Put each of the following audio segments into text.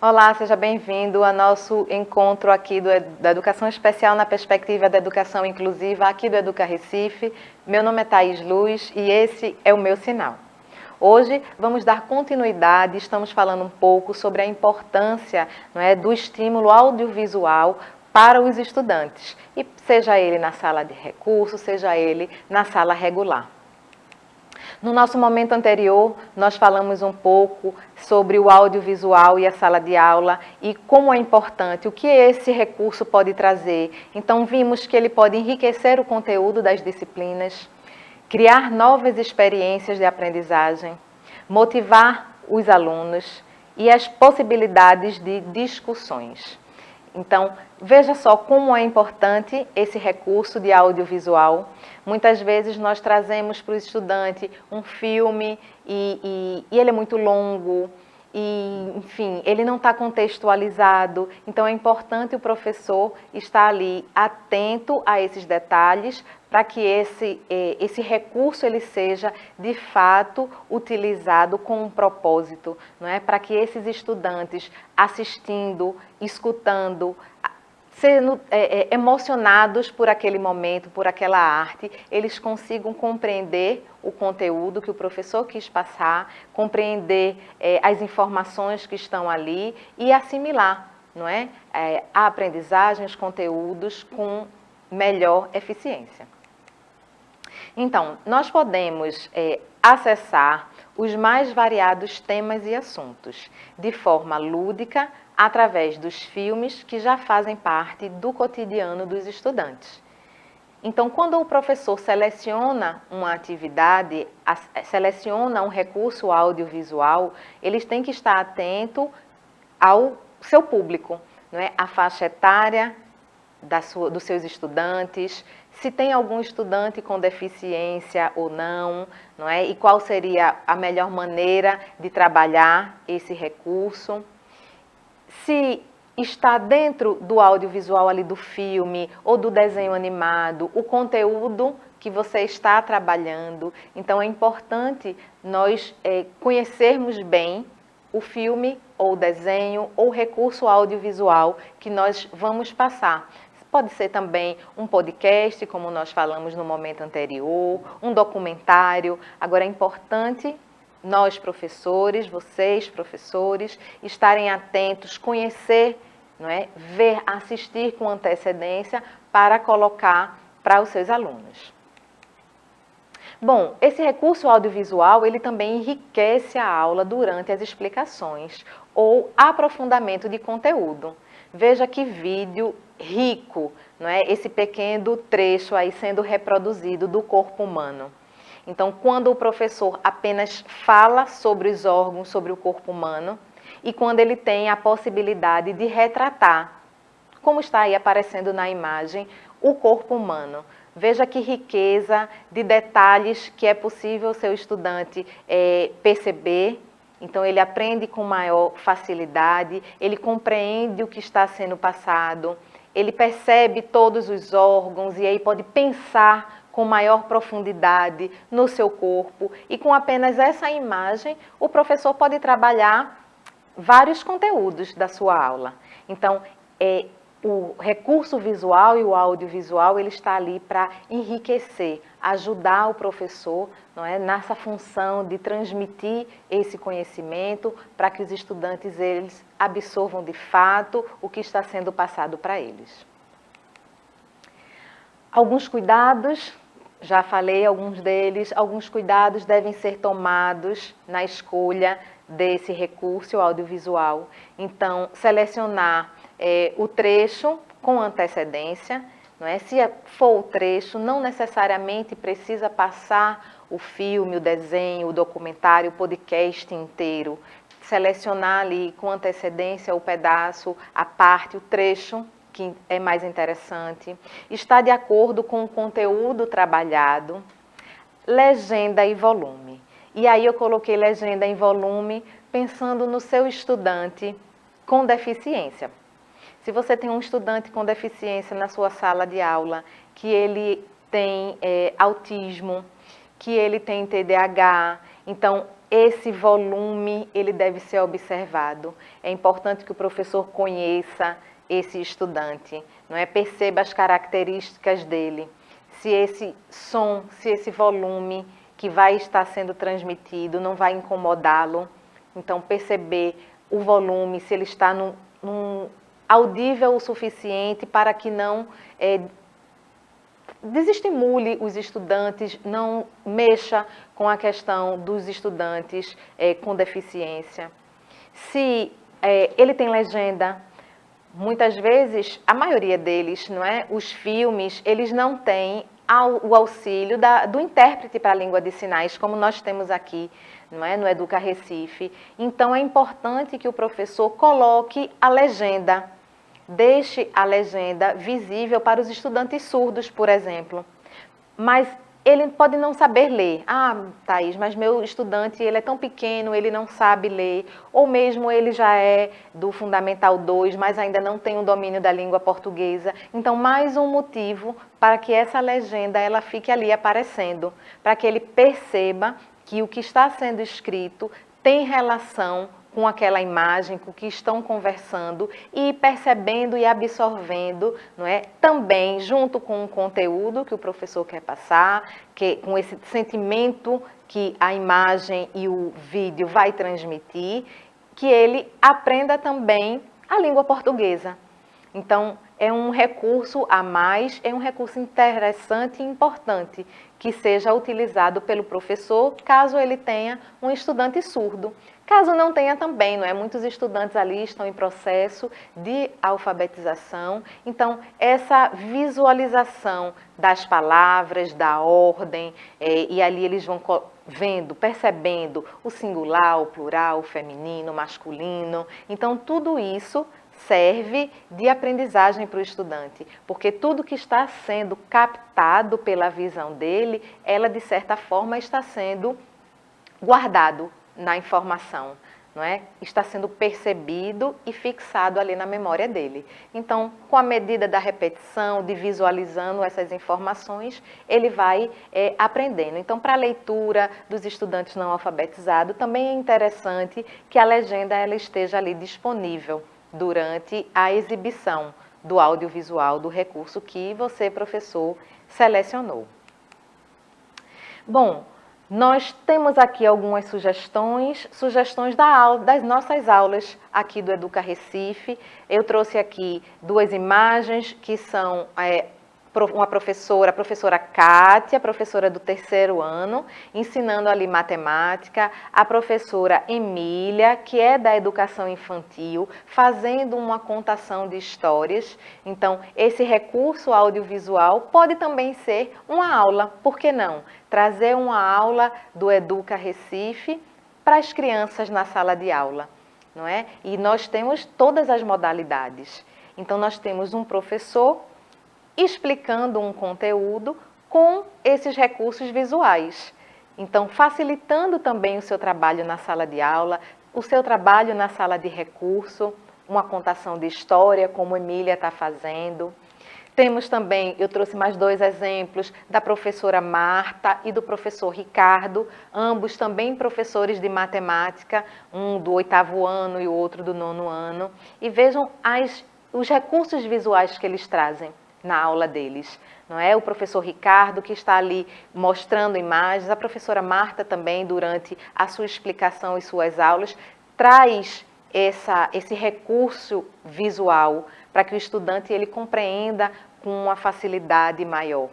Olá, seja bem-vindo ao nosso encontro aqui da Educação Especial na perspectiva da Educação Inclusiva, aqui do Educa Recife. Meu nome é Thaís Luz e esse é o meu sinal. Hoje vamos dar continuidade, estamos falando um pouco sobre a importância, do estímulo audiovisual para os estudantes, e seja ele na sala de recurso, seja ele na sala regular. No nosso momento anterior, nós falamos um pouco sobre o audiovisual e a sala de aula e como é importante, o que esse recurso pode trazer. Então, vimos que ele pode enriquecer o conteúdo das disciplinas, criar novas experiências de aprendizagem, motivar os alunos e as possibilidades de discussões. Então, veja só como é importante esse recurso de audiovisual. Muitas vezes nós trazemos para o estudante um filme e ele é muito longo e, enfim, ele não está contextualizado. Então, é importante o professor estar ali atento a esses detalhes para que esse recurso ele seja, de fato, utilizado com um propósito, não é? Para que esses estudantes, assistindo, escutando, sendo emocionados por aquele momento, por aquela arte, eles consigam compreender o conteúdo que o professor quis passar, compreender as informações que estão ali e assimilar, não é? A aprendizagem, os conteúdos com melhor eficiência. Então, nós podemos acessar os mais variados temas e assuntos, de forma lúdica, através dos filmes que já fazem parte do cotidiano dos estudantes. Então, quando o professor seleciona uma atividade, seleciona um recurso audiovisual, eles têm que estar atento ao seu público, não é? A faixa etária dos seus estudantes, se tem algum estudante com deficiência ou não é? E qual seria a melhor maneira de trabalhar esse recurso. Se está dentro do audiovisual ali do filme ou do desenho animado, o conteúdo que você está trabalhando. Então, é importante nós conhecermos bem o filme ou o desenho ou recurso audiovisual que nós vamos passar. Pode ser também um podcast, como nós falamos no momento anterior, um documentário. Agora, é importante nós, professores, vocês, professores, estarem atentos, conhecer, não é? Ver, assistir com antecedência para colocar para os seus alunos. Bom, esse recurso audiovisual, ele também enriquece a aula durante as explicações ou aprofundamento de conteúdo. Veja que vídeo rico, não é? Esse pequeno trecho aí sendo reproduzido do corpo humano. Então, quando o professor apenas fala sobre os órgãos, sobre o corpo humano, e quando ele tem a possibilidade de retratar, como está aí aparecendo na imagem, o corpo humano. Veja que riqueza de detalhes que é possível o seu estudante perceber. Então, ele aprende com maior facilidade, ele compreende o que está sendo passado, ele percebe todos os órgãos e aí pode pensar com maior profundidade no seu corpo. E com apenas essa imagem, o professor pode trabalhar vários conteúdos da sua aula. Então, o recurso visual e o audiovisual, ele está ali para enriquecer, ajudar o professor, não é, nessa função de transmitir esse conhecimento para que os estudantes eles absorvam de fato o que está sendo passado para eles. Alguns cuidados, já falei alguns deles, alguns cuidados devem ser tomados na escolha desse recurso audiovisual. Então, selecionar o trecho com antecedência, não é? Se for o trecho, não necessariamente precisa passar o filme, o desenho, o documentário, o podcast inteiro. Selecionar ali com antecedência o pedaço, a parte, o trecho que é mais interessante. Está de acordo com o conteúdo trabalhado. Legenda e volume. E aí eu coloquei legenda em volume pensando no seu estudante com deficiência. Se você tem um estudante com deficiência na sua sala de aula, que ele tem autismo, que ele tem TDAH, então esse volume ele deve ser observado. É importante que o professor conheça esse estudante, não é? Perceba as características dele. Se esse som, se esse volume que vai estar sendo transmitido não vai incomodá-lo. Então, perceber o volume, se ele está num audível o suficiente para que não desestimule os estudantes, não mexa com a questão dos estudantes com deficiência. Se ele tem legenda, muitas vezes, a maioria deles, não é? Os filmes, eles não têm o auxílio do intérprete para a língua de sinais, como nós temos aqui, não é? No Educa Recife. Então, é importante que o professor coloque a legenda, deixe a legenda visível para os estudantes surdos, por exemplo. Mas ele pode não saber ler. Ah, Thaís, mas meu estudante ele é tão pequeno, ele não sabe ler. Ou mesmo ele já é do Fundamental 2, mas ainda não tem o domínio da língua portuguesa. Então, mais um motivo para que essa legenda ela fique ali aparecendo, para que ele perceba que o que está sendo escrito tem relação com aquela imagem, com o que estão conversando e percebendo e absorvendo, não é? Também junto com o conteúdo que o professor quer passar, com esse sentimento que a imagem e o vídeo vai transmitir, que ele aprenda também a língua portuguesa. Então, é um recurso a mais, é um recurso interessante e importante que seja utilizado pelo professor, caso ele tenha um estudante surdo. Caso não tenha também, não é? Muitos estudantes ali estão em processo de alfabetização, então essa visualização das palavras, da ordem, e ali eles vão vendo, percebendo o singular, o plural, o feminino, o masculino. Então tudo isso serve de aprendizagem para o estudante, porque tudo que está sendo captado pela visão dele, ela de certa forma está sendo guardado na informação, não é? Está sendo percebido e fixado ali na memória dele. Então, com a medida da repetição, de visualizando essas informações, ele vai aprendendo. Então, para a leitura dos estudantes não alfabetizados, também é interessante que a legenda ela esteja ali disponível durante a exibição do audiovisual do recurso que você, professor, selecionou. Bom, nós temos aqui algumas sugestões das nossas aulas aqui do Educa Recife. Eu trouxe aqui duas imagens que são uma professora, a professora Kátia, professora do 3º ano, ensinando ali matemática, a professora Emília, que é da educação infantil, fazendo uma contação de histórias. Então, esse recurso audiovisual pode também ser uma aula, por que não? Trazer uma aula do Educa Recife para as crianças na sala de aula, não é? E nós temos todas as modalidades. Então, nós temos um professor explicando um conteúdo com esses recursos visuais. Então, facilitando também o seu trabalho na sala de aula, o seu trabalho na sala de recurso, uma contação de história, como Emília está fazendo. Temos também, eu trouxe mais 2 exemplos, da professora Marta e do professor Ricardo, ambos também professores de matemática, um do 8º ano e o outro do 9º ano. E vejam os recursos visuais que eles trazem na aula deles, não é? O professor Ricardo, que está ali mostrando imagens, a professora Marta também, durante a sua explicação e suas aulas, traz esse recurso visual para que o estudante ele compreenda com uma facilidade maior,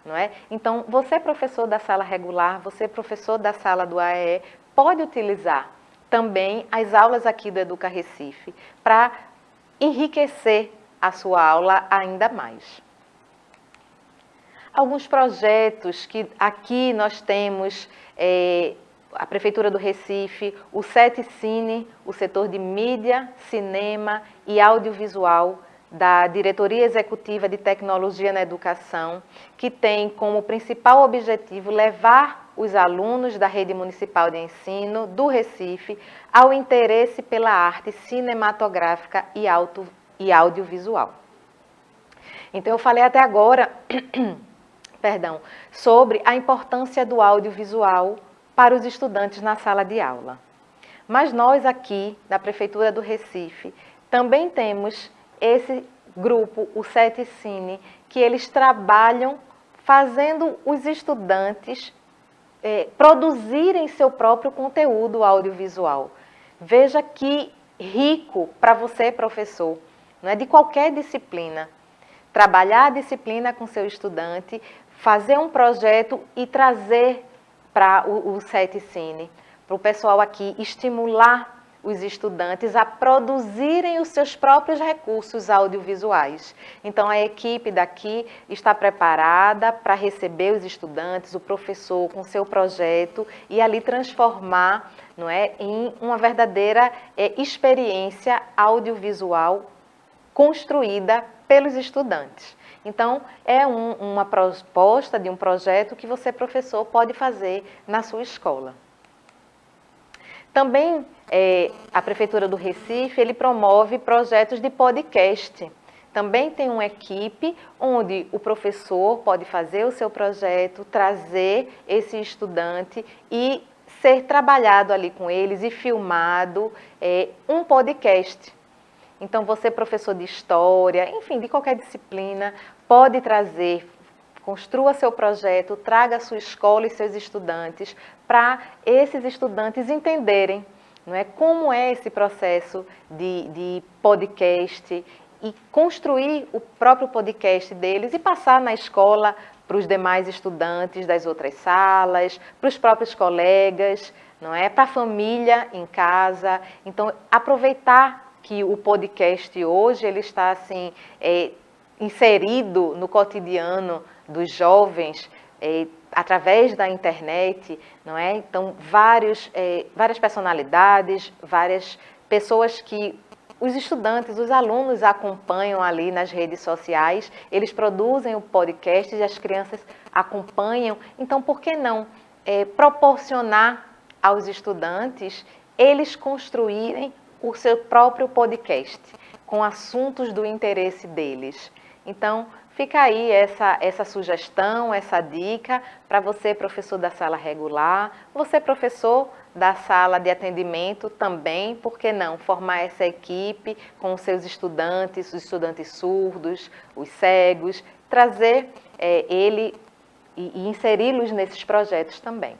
não é? Então, você professor da sala regular, você professor da sala do AEE, pode utilizar também as aulas aqui do Educa Recife para enriquecer a sua aula ainda mais. Alguns projetos que aqui nós temos, a Prefeitura do Recife, o SETCine, o setor de mídia, cinema e audiovisual da Diretoria Executiva de Tecnologia na Educação, que tem como principal objetivo levar os alunos da Rede Municipal de Ensino do Recife ao interesse pela arte cinematográfica e audiovisual. Então, eu falei até agora, sobre a importância do audiovisual para os estudantes na sala de aula. Mas nós aqui, da Prefeitura do Recife, também temos esse grupo, o CETCine, que eles trabalham fazendo os estudantes produzirem seu próprio conteúdo audiovisual. Veja que rico para você, professor, não é, de qualquer disciplina. Trabalhar a disciplina com seu estudante, fazer um projeto e trazer para o CETCine, para o pessoal aqui estimular os estudantes a produzirem os seus próprios recursos audiovisuais. Então, a equipe daqui está preparada para receber os estudantes, o professor com seu projeto e ali transformar, não é, em uma verdadeira experiência audiovisual construída pelos estudantes. Então, é uma proposta de um projeto que você, professor, pode fazer na sua escola. Também a Prefeitura do Recife, ele promove projetos de podcast. Também tem uma equipe onde o professor pode fazer o seu projeto, trazer esse estudante e ser trabalhado ali com eles e filmado um podcast. Então, você, professor de história, enfim, de qualquer disciplina, pode trazer, construa seu projeto, traga a sua escola e seus estudantes para esses estudantes entenderem, não é, como é esse processo de podcast e construir o próprio podcast deles e passar na escola para os demais estudantes das outras salas, para os próprios colegas, não é, para a família em casa. Então, aproveitar que o podcast hoje ele está assim inserido no cotidiano dos jovens através da internet, não é? Então, várias personalidades, várias pessoas que os estudantes, os alunos acompanham ali nas redes sociais, eles produzem o podcast e as crianças acompanham. Então, por que não proporcionar aos estudantes eles construírem o seu próprio podcast, com assuntos do interesse deles? Então, fica aí essa sugestão, essa dica para você, professor da sala regular, você, professor da sala de atendimento também, por que não formar essa equipe com os seus estudantes, os estudantes surdos, os cegos, trazer ele e inseri-los nesses projetos também.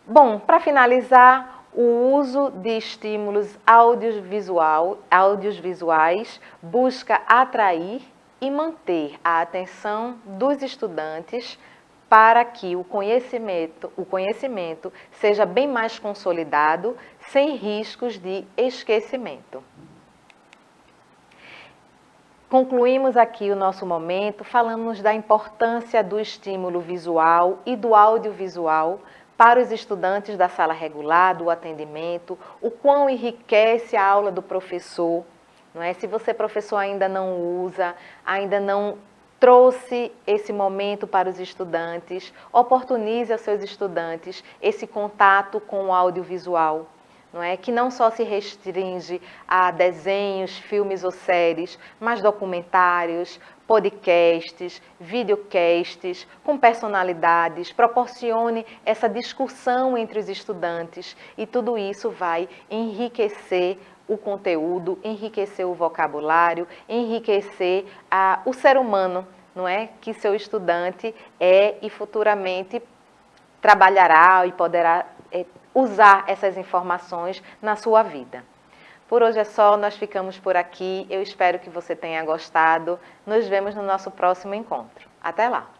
Bom, para finalizar, o uso de estímulos audiovisuais busca atrair e manter a atenção dos estudantes para que o conhecimento seja bem mais consolidado, sem riscos de esquecimento. Concluímos aqui o nosso momento, falamos da importância do estímulo visual e do audiovisual para os estudantes da sala regular, do atendimento, o quão enriquece a aula do professor, não é? Se você, professor, ainda não usa, ainda não trouxe esse momento para os estudantes, oportunize aos seus estudantes esse contato com o audiovisual, não é? Que não só se restringe a desenhos, filmes ou séries, mas documentários, podcasts, videocasts, com personalidades, proporcione essa discussão entre os estudantes e tudo isso vai enriquecer o conteúdo, enriquecer o vocabulário, enriquecer o ser humano, não é? Que seu estudante e futuramente trabalhará e poderá usar essas informações na sua vida. Por hoje é só, nós ficamos por aqui. Eu espero que você tenha gostado. Nos vemos no nosso próximo encontro. Até lá!